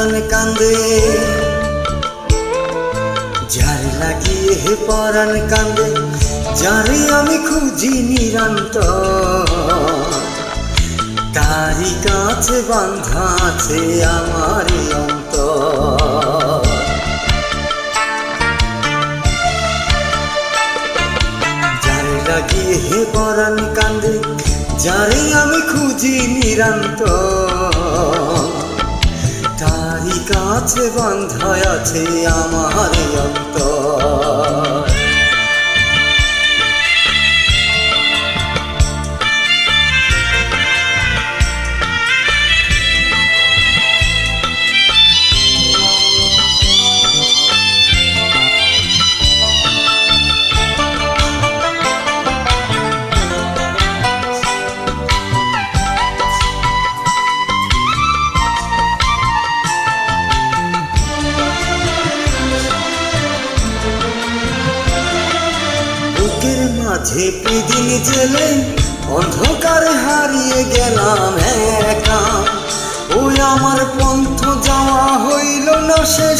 পরাণ কান্দে, যারে লাগিয়ে হে পরাণ কান্দে, যারে আমি খুঁজি নিরন্তর, তারি কাছে বাঁধা আছে আমার অন্তর। যারে লাগিয়ে হে পরাণ কান্দে, যারে আমি খুঁজি নিরন্তর, তারি কাছে বাঁধা আছে আমার অন্তর। বুকের মাঝে প্রতিদিন জেলে অন্ধকারে হারিয়ে গেলাম একা, ওই আমার পন্থ যাওয়া হইল না শেষ,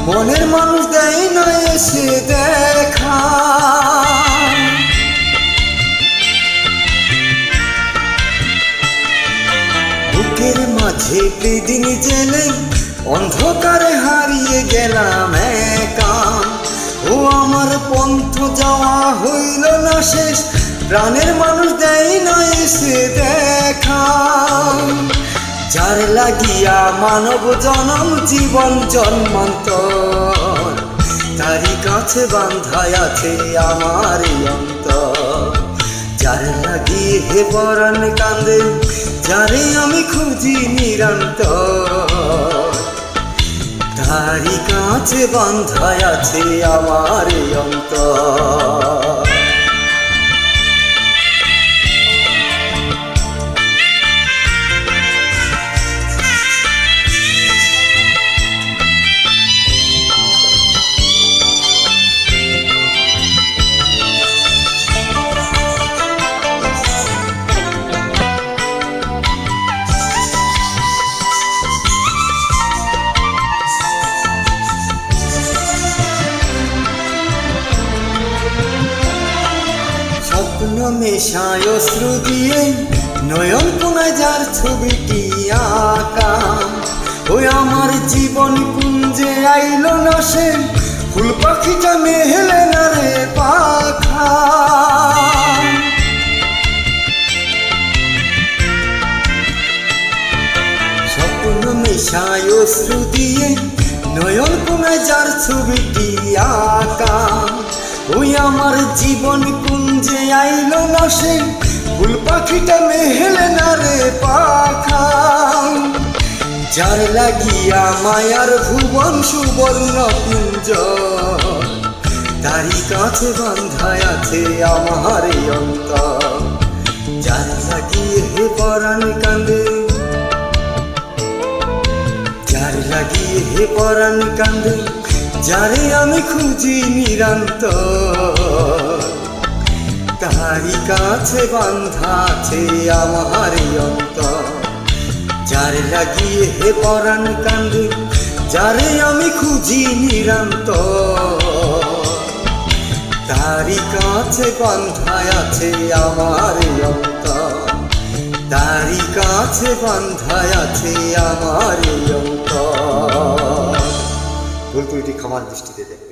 মনের মানুষ দেয় না এসে দেখা। বুকের মাঝে প্রতিদিন জেলে অন্ধকারে হারিয়ে গেলাম একা, ও আমার পন্থ যাওয়া হইল না শেষ, প্রাণের মানুষ দেয় না এসে দেখা। যার লাগিয়া মানব জনম জীবন জন্মান্তর, তারি কাছে বাঁধা আছে আমার অন্তর। যার লাগিয়ে হে পরাণ কান্দে, যারে আমি খুঁজি নিরন্তর, তারি কাছে বাঁধা আছে আমার অন্তর। স্বপ্ন মেশায় অশ্রু দিয়ে নয়ন কোনায় যার ছবিটি আঁকা, ওই আমার জীবন কুঞ্জে আইল না সে, ফুল পাখিটা মেহেলে না রে পাখা। স্বপ্ন মেশায় অশ্রু দিয়ে নয়ন কোনায় যার ছবিটি আঁকা, ওই আমার জীবন কুঞ্জে আইল না সে, ফুল পাখিটা মেহেলে না রে পাখা। যার লাগিয়া মায়ার ভুবন সুবর্ণ কুঞ্জ, তারি কাছে বাঁধা আছে আমার অন্তর। যার লাগিয়ে হে পরাণ কান্দে, যার লাগিয়ে হে পরাণ কান্দে, যারে আমি খুঁজি নিরন্তর, তারি কাছে বাঁধা আছে আমার অন্তর। যার লাগিয়ে হে পরাণ কান্দে, যারে আমি খুঁজি নিরন্তর, তারি কাছে বাঁধা আছে আমার অন্তর। তারি কাছে বাঁধা আছে আমার অন্তর। ভুল ত্রুটি ক্ষমার দৃষ্টিতে দেখবে।